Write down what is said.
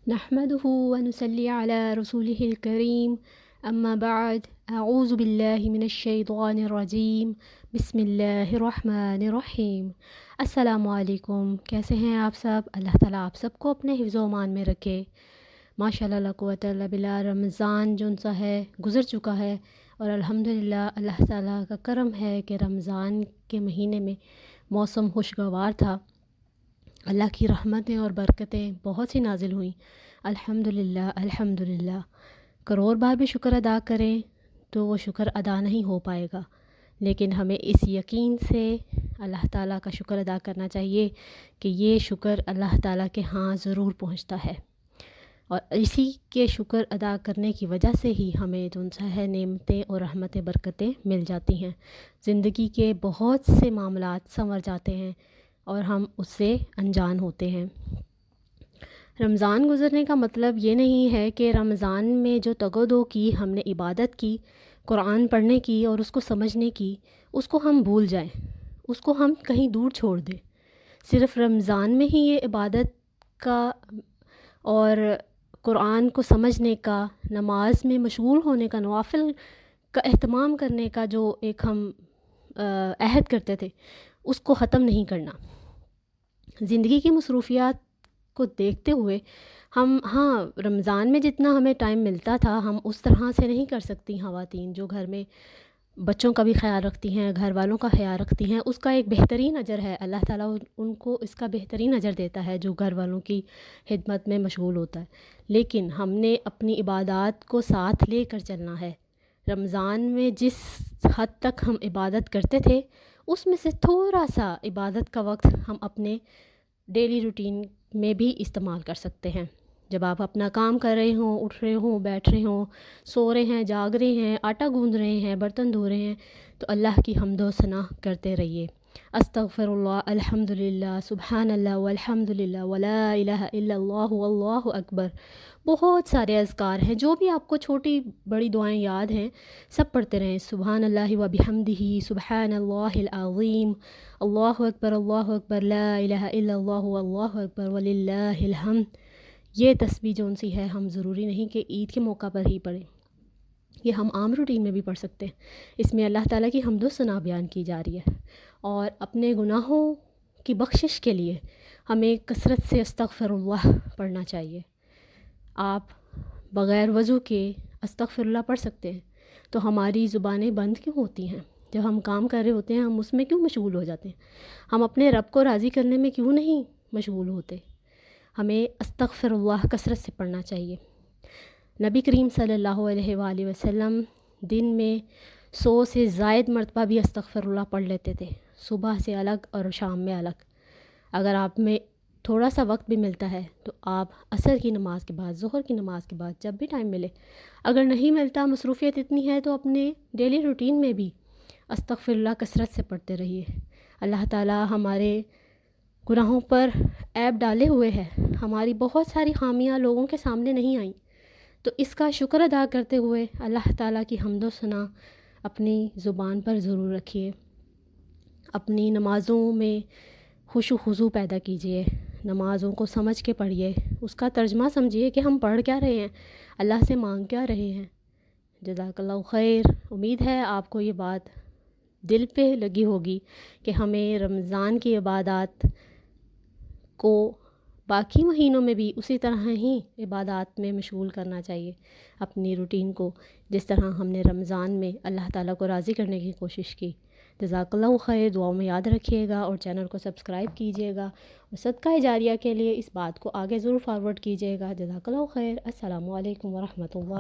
نحمده ونصلي على رسوله الكريم اما بعد اعوذ باللہ من الشیطان الرجیم بسم اللہ الرحمن الرحیم۔ السلام علیکم، کیسے ہیں آپ سب؟ اللہ تعالیٰ آپ سب کو اپنے حفظ و امان میں رکھے۔ ماشاءاللہ لا قوت الا باللہ، رمضان جون سا ہے گزر چکا ہے، اور الحمدللہ اللہ تعالیٰ کا کرم ہے کہ رمضان کے مہینے میں موسم خوشگوار تھا۔ اللہ کی رحمتیں اور برکتیں بہت سی نازل ہوئیں۔ الحمدللہ الحمدللہ، کروڑ بار بھی شکر ادا کریں تو وہ شکر ادا نہیں ہو پائے گا، لیکن ہمیں اس یقین سے اللہ تعالیٰ کا شکر ادا کرنا چاہیے کہ یہ شکر اللہ تعالیٰ کے ہاں ضرور پہنچتا ہے، اور اسی کے شکر ادا کرنے کی وجہ سے ہی ہمیں جو ہے نعمتیں اور رحمتیں برکتیں مل جاتی ہیں۔ زندگی کے بہت سے معاملات سنور جاتے ہیں اور ہم اس سے انجان ہوتے ہیں۔ رمضان گزرنے کا مطلب یہ نہیں ہے کہ رمضان میں جو تگ و دو کی ہم نے عبادت کی، قرآن پڑھنے کی اور اس کو سمجھنے کی، اس کو ہم بھول جائیں، اس کو ہم کہیں دور چھوڑ دیں۔ صرف رمضان میں ہی یہ عبادت کا اور قرآن کو سمجھنے کا، نماز میں مشغول ہونے کا، نوافل کا اہتمام کرنے کا جو ایک ہم عہد کرتے تھے، اس کو ختم نہیں کرنا۔ زندگی کی مصروفیات کو دیکھتے ہوئے ہم رمضان میں جتنا ہمیں ٹائم ملتا تھا ہم اس طرح سے نہیں کر سکتی۔ خواتین جو گھر میں بچوں کا بھی خیال رکھتی ہیں، گھر والوں کا خیال رکھتی ہیں، اس کا ایک بہترین اجر ہے، اللہ تعالیٰ ان کو اس کا بہترین اجر دیتا ہے جو گھر والوں کی خدمت میں مشغول ہوتا ہے۔ لیکن ہم نے اپنی عبادات کو ساتھ لے کر چلنا ہے۔ رمضان میں جس حد تک ہم عبادت کرتے تھے اس میں سے تھوڑا سا عبادت کا وقت ہم اپنے ڈیلی روٹین میں بھی استعمال کر سکتے ہیں۔ جب آپ اپنا کام کر رہے ہوں، اٹھ رہے ہوں، بیٹھ رہے ہوں، سو رہے ہیں، جاگ رہے ہیں، آٹا گوندھ رہے ہیں، برتن دھو رہے ہیں، تو اللہ کی حمد و ثنا کرتے رہیے۔ استغفر اللہ، الحمدللہ، سبحان اللہ والحمدللہ ولا الہ الا اللہ واللہ اکبر۔ بہت سارے اذکار ہیں، جو بھی آپ کو چھوٹی بڑی دعائیں یاد ہیں سب پڑھتے رہیں۔ سبحان اللہ و بحمدہ، سبحان اللہ العظیم، اللہ اکبر، لا الہ الا اللہ واللہ اکبر وللہ الحمد۔ یہ تسبیح جون سی ہے ہم ضروری نہیں کہ عید کے موقع پر ہی پڑھیں، یہ ہم عام روٹین میں بھی پڑھ سکتے ہیں۔ اس میں اللہ تعالیٰ کی حمد و ثنا بیان کی جا رہی ہے، اور اپنے گناہوں کی بخشش کے لیے ہمیں کثرت سے استغفر اللہ پڑھنا چاہیے۔ آپ بغیر وضو کے استغفر اللہ پڑھ سکتے ہیں، تو ہماری زبانیں بند کیوں ہوتی ہیں؟ جب ہم کام کر رہے ہوتے ہیں ہم اس میں کیوں مشغول ہو جاتے ہیں؟ ہم اپنے رب کو راضی کرنے میں کیوں نہیں مشغول ہوتے؟ ہمیں استغفر اللہ کثرت سے پڑھنا چاہیے۔ نبی کریم صلی اللہ علیہ وآلہ وسلم دن میں 100 سے زائد مرتبہ بھی استغفر اللہ پڑھ لیتے تھے، صبح سے الگ اور شام میں الگ۔ اگر آپ میں تھوڑا سا وقت بھی ملتا ہے تو آپ عصر کی نماز کے بعد، ظہر کی نماز کے بعد، جب بھی ٹائم ملے، اگر نہیں ملتا، مصروفیت اتنی ہے، تو اپنے ڈیلی روٹین میں بھی استغفر اللہ کثرت سے پڑھتے رہیے۔ اللہ تعالیٰ ہمارے گناہوں پر عیب ڈالے ہوئے ہے، ہماری بہت ساری خامیاں لوگوں کے سامنے نہیں آئیں، تو اس کا شکر ادا کرتے ہوئے اللہ تعالیٰ کی حمد و ثنا اپنی زبان پر ضرور رکھیے۔ اپنی نمازوں میں خشوع و خضوع پیدا کیجیے، نمازوں کو سمجھ کے پڑھیے، اس کا ترجمہ سمجھیے کہ ہم پڑھ کیا رہے ہیں، اللہ سے مانگ کیا رہے ہیں۔ جزاک اللہ خیر۔ امید ہے آپ کو یہ بات دل پہ لگی ہوگی کہ ہمیں رمضان کی عبادات کو باقی مہینوں میں بھی اسی طرح ہی عبادات میں مشغول کرنا چاہیے، اپنی روٹین کو، جس طرح ہم نے رمضان میں اللہ تعالیٰ کو راضی کرنے کی کوشش کی۔ جزاک اللہ خیر، دعاؤں میں یاد رکھیے گا، اور چینل کو سبسکرائب کیجیے گا، اور صدقہ جاریہ کے لیے اس بات کو آگے ضرور فارورڈ کیجیے گا۔ جزاک اللہ خیر۔ السلام علیکم ورحمۃ اللہ۔